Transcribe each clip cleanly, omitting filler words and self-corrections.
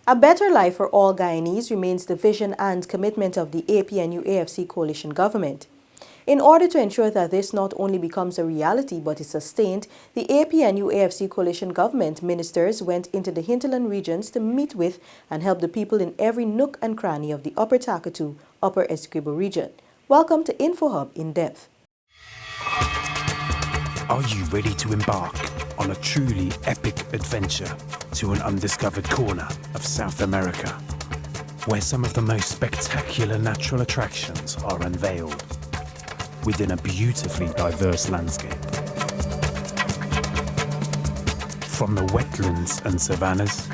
A better life for all Guyanese remains the vision and commitment of the APNU-AFC coalition government. In order to ensure that this not only becomes a reality but is sustained, the APNU-AFC coalition government ministers went into the hinterland regions to meet with and help the people in every nook and cranny of the Upper Takatu, Upper Essequibo region. Welcome to InfoHub in depth. Are you ready to embark on a truly epic adventure to an undiscovered corner of South America, where some of the most spectacular natural attractions are unveiled within a beautifully diverse landscape? From the wetlands and savannas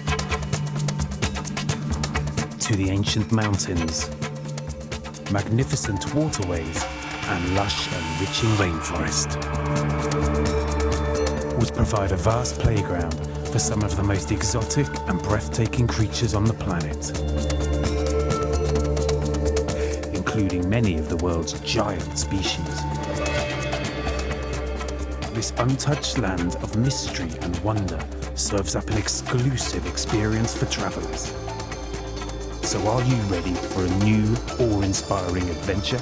to the ancient mountains, magnificent waterways and lush enriching rainforest would provide a vast playground for some of the most exotic and breathtaking creatures on the planet, including many of the world's giant species. This untouched land of mystery and wonder serves up an exclusive experience for travelers. So are you ready for a new, awe-inspiring adventure?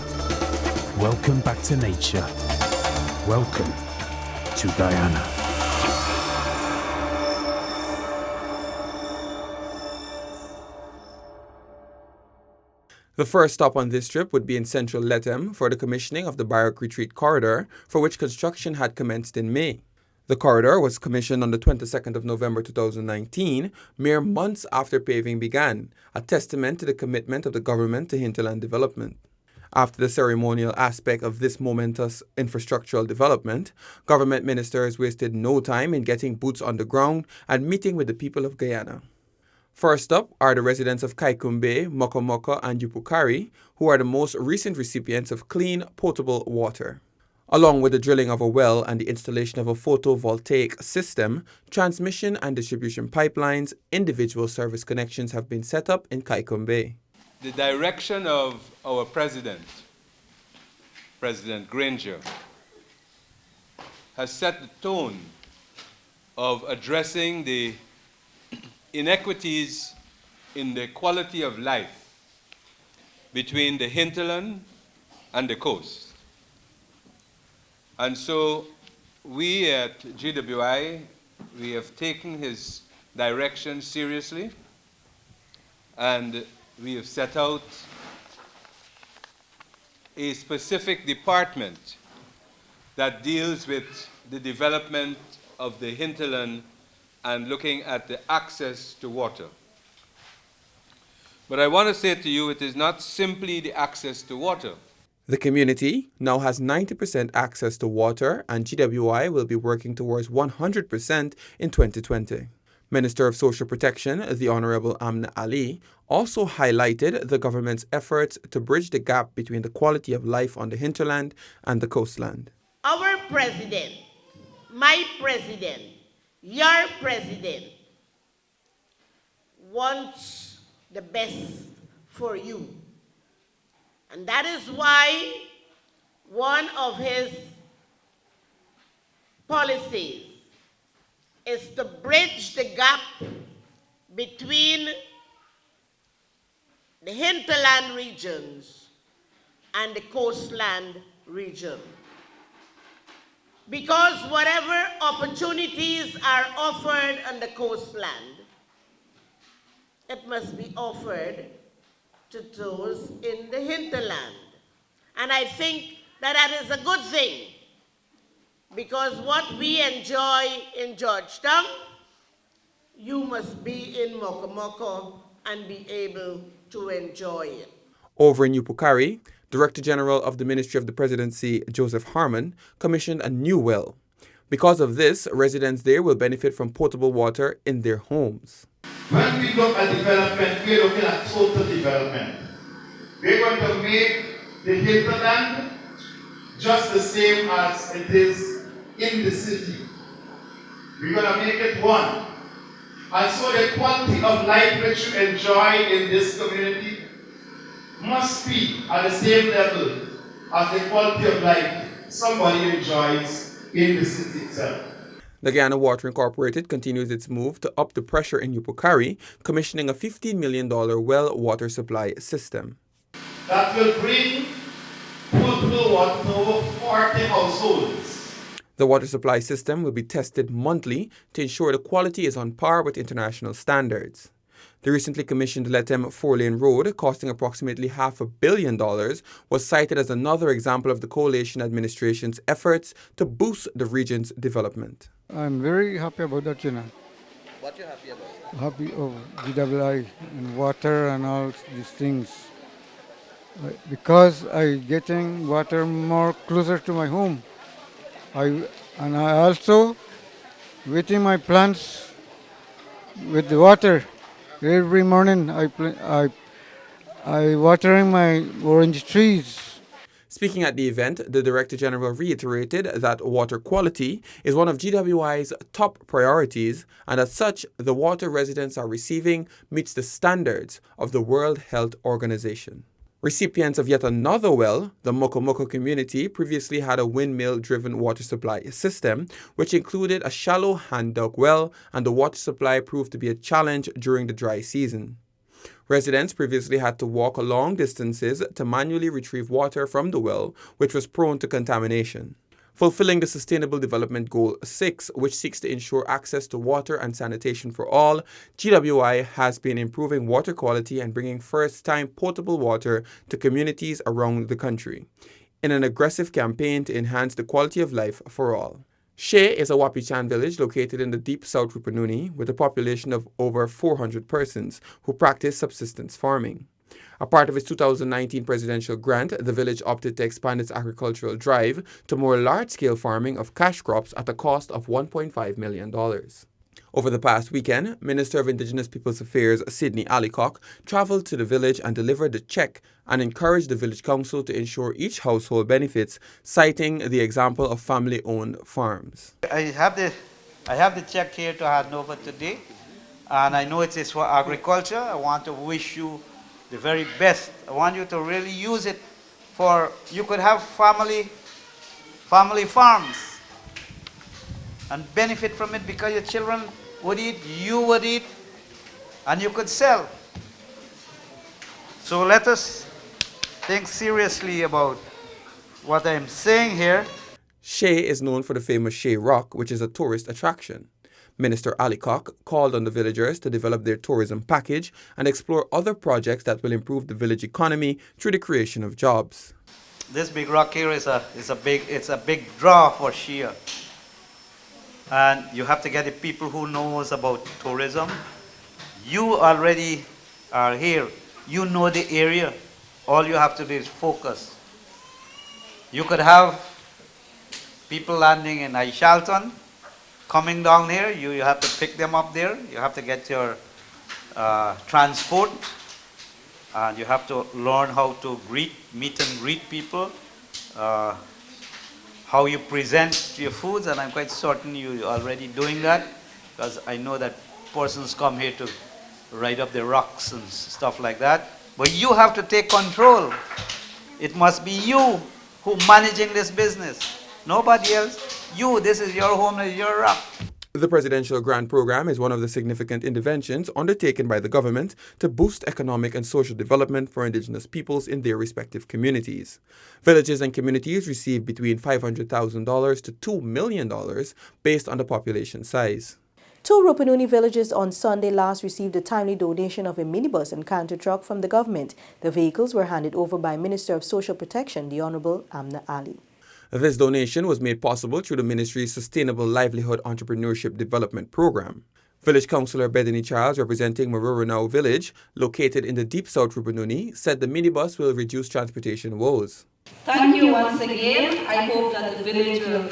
Welcome back to nature. Welcome to Guyana. The first stop on this trip would be in central Lethem for the commissioning of the Barrack Retreat Corridor, for which construction had commenced in May. The corridor was commissioned on the 22nd of November 2019, mere months after paving began, a testament to the commitment of the government to hinterland development. After the ceremonial aspect of this momentous infrastructural development, government ministers wasted no time in getting boots on the ground and meeting with the people of Guyana. First up are the residents of Kaikumbe, Mokomoko, and Yupukari, who are the most recent recipients of clean, potable water. Along with the drilling of a well and the installation of a photovoltaic system, transmission and distribution pipelines, individual service connections have been set up in Kaikumbe. The direction of our president, President Granger, has set the tone of addressing the inequities in the quality of life between the hinterland and the coast. And so we at GWI, we have taken his direction seriously, and we have set out a specific department that deals with the development of the hinterland and looking at the access to water. But I want to say to you, it is not simply the access to water. The community now has 90% access to water, and GWI will be working towards 100% in 2020. Minister of Social Protection, the Honorable Amna Ali, also highlighted the government's efforts to bridge the gap between the quality of life on the hinterland and the coastland. Our president, my president, your president wants the best for you. And that is why one of his policies is to bridge the gap between the hinterland regions and the coastland region. Because whatever opportunities are offered on the coastland, it must be offered to those in the hinterland. And I think that that is a good thing, because what we enjoy in Georgetown, you must be in Mokomoko and be able to enjoy it. Over in Yupukari, Director General of the Ministry of the Presidency, Joseph Harmon, commissioned a new well. Because of this, residents there will benefit from potable water in their homes. When we look at development, we're looking at total development. We're going to make the hinterland just the same as it is in the city. We're going to make it one. And so the quality of life which you enjoy in this community must be at the same level as the quality of life somebody enjoys in the city itself. The Guyana Water Incorporated continues its move to up the pressure in Yupukari, commissioning a $15 million well water supply system. That will bring potable water to over 40 households. The water supply system will be tested monthly to ensure the quality is on par with international standards. The recently commissioned Letem 4-lane road, costing approximately $500 million, was cited as another example of the coalition administration's efforts to boost the region's development. I'm very happy about that, What you happy about? Happy of GWI and water and all these things. Because I getting water more closer to my home. I also wetting my plants with the water. Every morning I watering my orange trees. Speaking at the event, the Director General reiterated that water quality is one of GWI's top priorities, and as such, the water residents are receiving meets the standards of the World Health Organization. Recipients of yet another well, the Mokomoko community previously had a windmill-driven water supply system, which included a shallow hand-dug well, and the water supply proved to be a challenge during the dry season. Residents previously had to walk long distances to manually retrieve water from the well, which was prone to contamination. Fulfilling the Sustainable Development Goal 6, which seeks to ensure access to water and sanitation for all, GWI has been improving water quality and bringing first-time potable water to communities around the country, in an aggressive campaign to enhance the quality of life for all. Shea is a Wapichan village located in the deep South Rupununi with a population of over 400 persons who practice subsistence farming. A part of its 2019 presidential grant, the village opted to expand its agricultural drive to more large-scale farming of cash crops at a cost of $1.5 million. Over the past weekend, Minister of Indigenous Peoples Affairs Sidney Allicock traveled to the village and delivered the check and encouraged the village council to ensure each household benefits, citing the example of family-owned farms. I have the check here to hand over today, and I know it is for agriculture. I want to wish you the very best. I want you to really use it for, you could have family farms and benefit from it because your children would eat, you would eat, and you could sell. So let us think seriously about what I'm saying here. Shea is known for the famous Shea Rock, which is a tourist attraction. Minister Allicock called on the villagers to develop their tourism package and explore other projects that will improve the village economy through the creation of jobs. This big rock here is a big draw for Shea. And you have to get the people who knows about tourism. You already are here. You know the area. All you have to do is focus. You could have people landing in Aishalton, coming down here. You have to pick them up there. You have to get your transport. And you have to learn how to meet and greet people. How you present your foods, and I'm quite certain you're already doing that, because I know that persons come here to ride up the rocks and stuff like that. But you have to take control. It must be you who managing this business. Nobody else. You, this is your home, this is your rock. The Presidential Grant Program is one of the significant interventions undertaken by the government to boost economic and social development for Indigenous peoples in their respective communities. Villages and communities receive between $500,000 to $2 million based on the population size. 2 Rupununi villages on Sunday last received a timely donation of a minibus and canter truck from the government. The vehicles were handed over by Minister of Social Protection, the Honorable Amna Ali. This donation was made possible through the Ministry's Sustainable Livelihood Entrepreneurship Development Program. Village Councillor Bethany Charles, representing Maruranao Village, located in the deep South Rupununi, said the minibus will reduce transportation woes. Thank you once again. I hope that the village will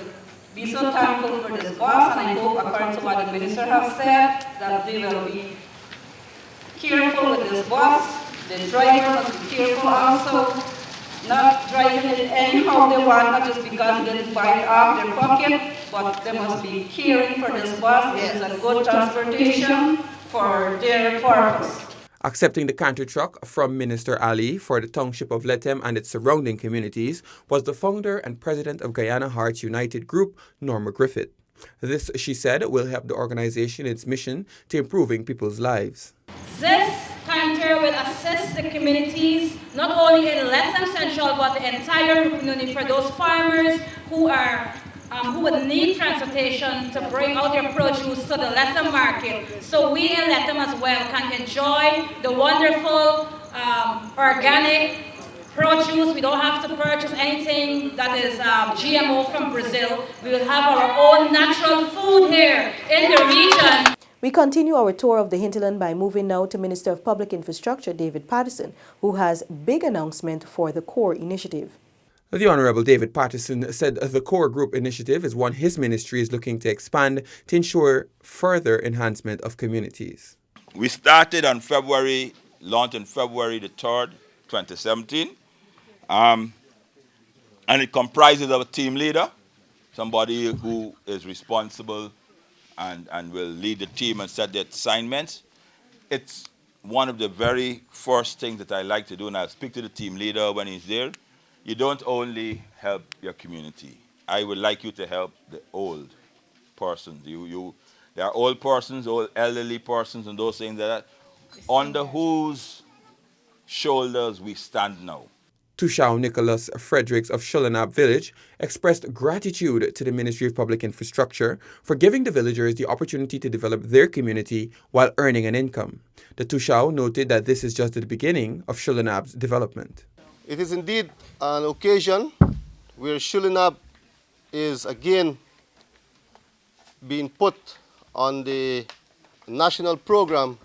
be so thankful for this bus, and I hope, according to what the minister has said, that they will be careful with this bus. The driver must be careful also, not driving it anyhow they want, not just because they didn't buy it off their pocket, but they must be caring for this bus. It is a good transportation for their purpose. Accepting the canter truck from Minister Ali for the township of Letem and its surrounding communities was the founder and president of Guyana Hearts United Group, Norma Griffith. This, she said, will help the organization in its mission to improving people's lives. This canter will assist the communities, not only in Lethem Central, but the entire Rupununi for those farmers who would need transportation to bring out their produce to the Lethem market. So we in Lethem as well can enjoy the wonderful organic produce. We don't have to purchase anything that is GMO from Brazil. We will have our own natural food here in the region. We continue our tour of the hinterland by moving now to Minister of Public Infrastructure David Patterson, who has big announcement for the CORE initiative. The Honorable David Patterson said the CORE Group initiative is one his ministry is looking to expand to ensure further enhancement of communities. We started on launched on February the 3rd, 2017. And it comprises of a team leader, somebody who is responsible and will lead the team and set the assignments. It's one of the very first things that I like to do, and I'll speak to the team leader when he's there. You don't only help your community. I would like you to help the old persons. There are old persons, old elderly persons, and those things that under whose shoulders we stand now. Tushau Nicholas Fredericks of Shulenab Village expressed gratitude to the Ministry of Public Infrastructure for giving the villagers the opportunity to develop their community while earning an income. The Tushau noted that this is just the beginning of Shulenab's development. It is indeed an occasion where Shulenab is again being put on the national program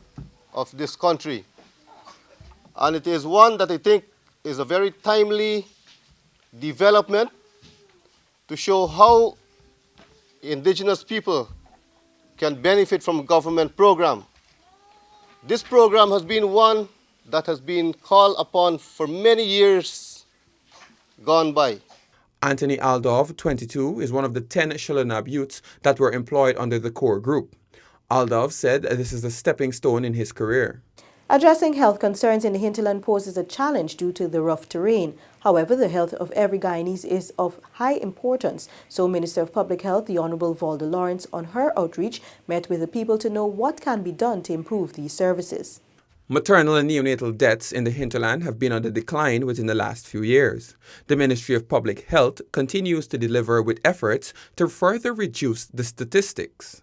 of this country. And it is one that I think is a very timely development to show how indigenous people can benefit from a government program. This program has been one that has been called upon for many years gone by. Anthony Aldov, 22, is one of the 10 Shulenab youths that were employed under the CORE group. Aldov said this is a stepping stone in his career. Addressing health concerns in the hinterland poses a challenge due to the rough terrain. However, the health of every Guyanese is of high importance. So Minister of Public Health, the Honorable Valda Lawrence, on her outreach, met with the people to know what can be done to improve these services. Maternal and neonatal deaths in the hinterland have been on the decline within the last few years. The Ministry of Public Health continues to deliver with efforts to further reduce the statistics.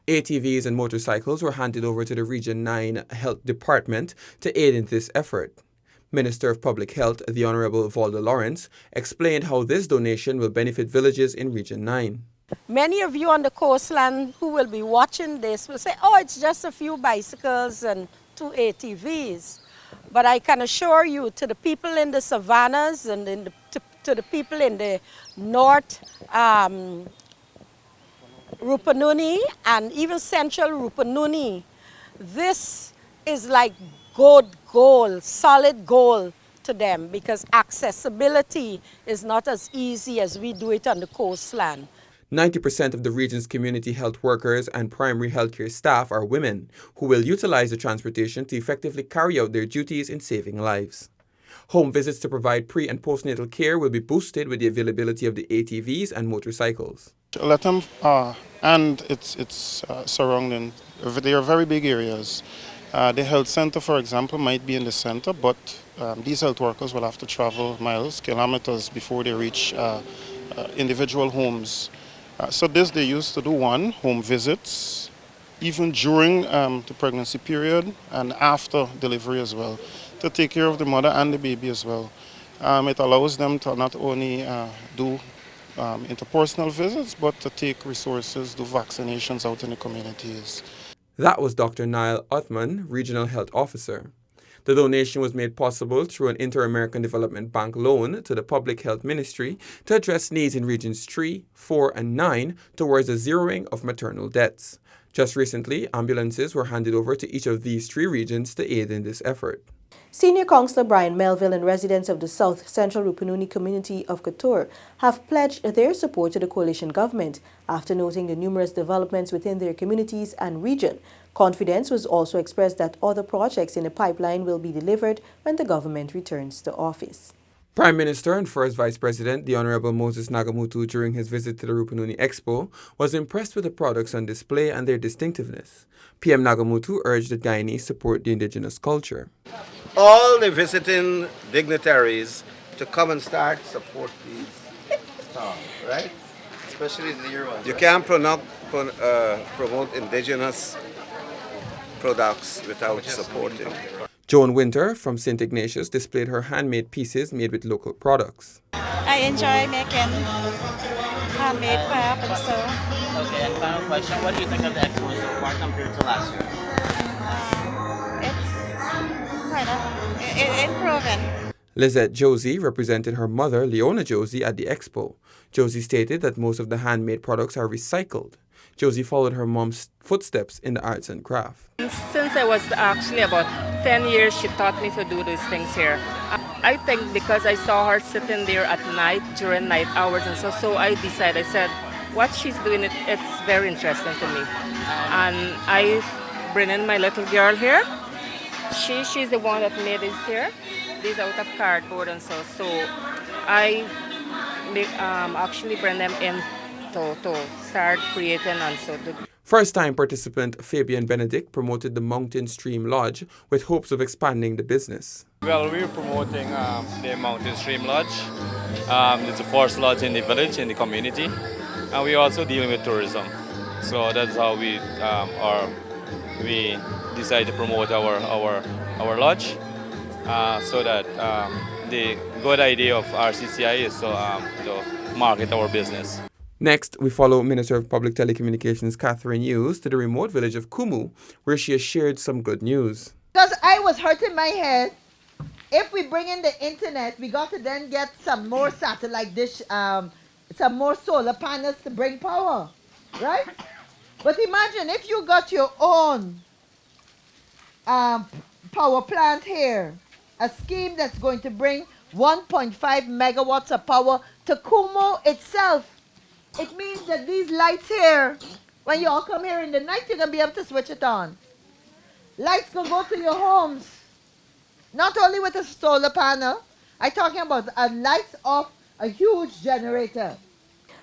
ATVs and motorcycles were handed over to the Region 9 Health Department to aid in this effort. Minister of Public Health, the Honorable Valda Lawrence, explained how this donation will benefit villages in Region 9. Many of you on the coastland who will be watching this will say, oh, it's just a few bicycles and 2 ATVs. But I can assure you, to the people in the savannas and to the people in the north Rupununi and even central Rupununi, this is like good gold, solid gold to them, because accessibility is not as easy as we do it on the coastland. 90% of the region's community health workers and primary healthcare staff are women who will utilize the transportation to effectively carry out their duties in saving lives. Home visits to provide pre- and postnatal care will be boosted with the availability of the ATVs and motorcycles. Lethem and its surrounding, they are very big areas. The health center, for example, might be in the center, but these health workers will have to travel miles, kilometers before they reach individual homes. So this they used to do home visits, even during the pregnancy period and after delivery as well, to take care of the mother and the baby as well. It allows them to not only do interpersonal visits, but to take resources, do vaccinations out in the communities. That was Dr. Niall Othman, Regional Health Officer. The donation was made possible through an Inter-American Development Bank loan to the Public Health Ministry to address needs in Regions 3, 4, and 9 towards the zeroing of maternal deaths. Just recently, ambulances were handed over to each of these 3 regions to aid in this effort. Senior Councillor Brian Melville and residents of the South Central Rupununi community of Couture have pledged their support to the coalition government after noting the numerous developments within their communities and region. Confidence was also expressed that other projects in the pipeline will be delivered when the government returns to office. Prime Minister and First Vice President, the Honorable Moses Nagamutu, during his visit to the Rupununi Expo, was impressed with the products on display and their distinctiveness. PM Nagamutu urged that Guyanese support the indigenous culture. All the visiting dignitaries to come and start support these stalls, right? Especially the year ones. You can't promote indigenous products without supporting. Joan Winter from St. Ignatius displayed her handmade pieces made with local products. I enjoy making handmade craft and so. Okay, and final question, what do you think of the expo so far compared to last year? It's kind of improving. Lizette Josie represented her mother, Leona Josie, at the expo. Josie stated that most of the handmade products are recycled. Josie followed her mom's footsteps in the arts and craft. Since I was actually about 10 years, she taught me to do these things here. I think because I saw her sitting there at night, during night hours, and so I decided, I said, what she's doing, it's very interesting to me. And I bring in my little girl here. She's the one that made this here. These out of cardboard and so I actually bring them in to start creating and so. First-time participant Fabian Benedict promoted the Mountain Stream Lodge with hopes of expanding the business. Well, we're promoting the Mountain Stream Lodge. It's the first lodge in the village, in the community, and we're also dealing with tourism. So that's how we decide to promote our lodge, so that the good idea of RCCI is to market our business. Next, we follow Minister of Public Telecommunications Catherine Hughes to the remote village of Kumu, where she has shared some good news. Because I was hurting my head. If we bring in the internet, we got to then get some more satellite dish, some more solar panels to bring power, right? But imagine if you got your own power plant here, a scheme that's going to bring 1.5 megawatts of power to Kumu itself. It means that these lights here, when you all come here in the night, you're going to be able to switch it on. Lights can go to your homes. Not only with a solar panel, I'm talking about lights off a huge generator.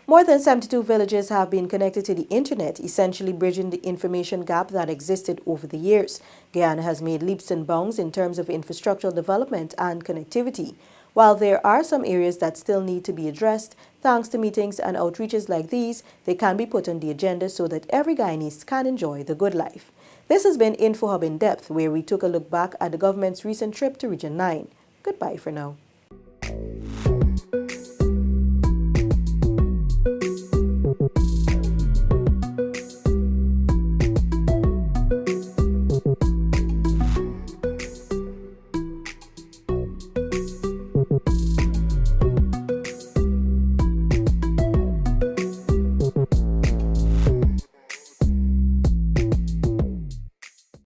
More than 72 villages have been connected to the internet, essentially bridging the information gap that existed over the years. Guyana has made leaps and bounds in terms of infrastructural development and connectivity. While there are some areas that still need to be addressed, thanks to meetings and outreaches like these, they can be put on the agenda so that every Guyanese can enjoy the good life. This has been InfoHub in Depth, where we took a look back at the government's recent trip to Region 9. Goodbye for now.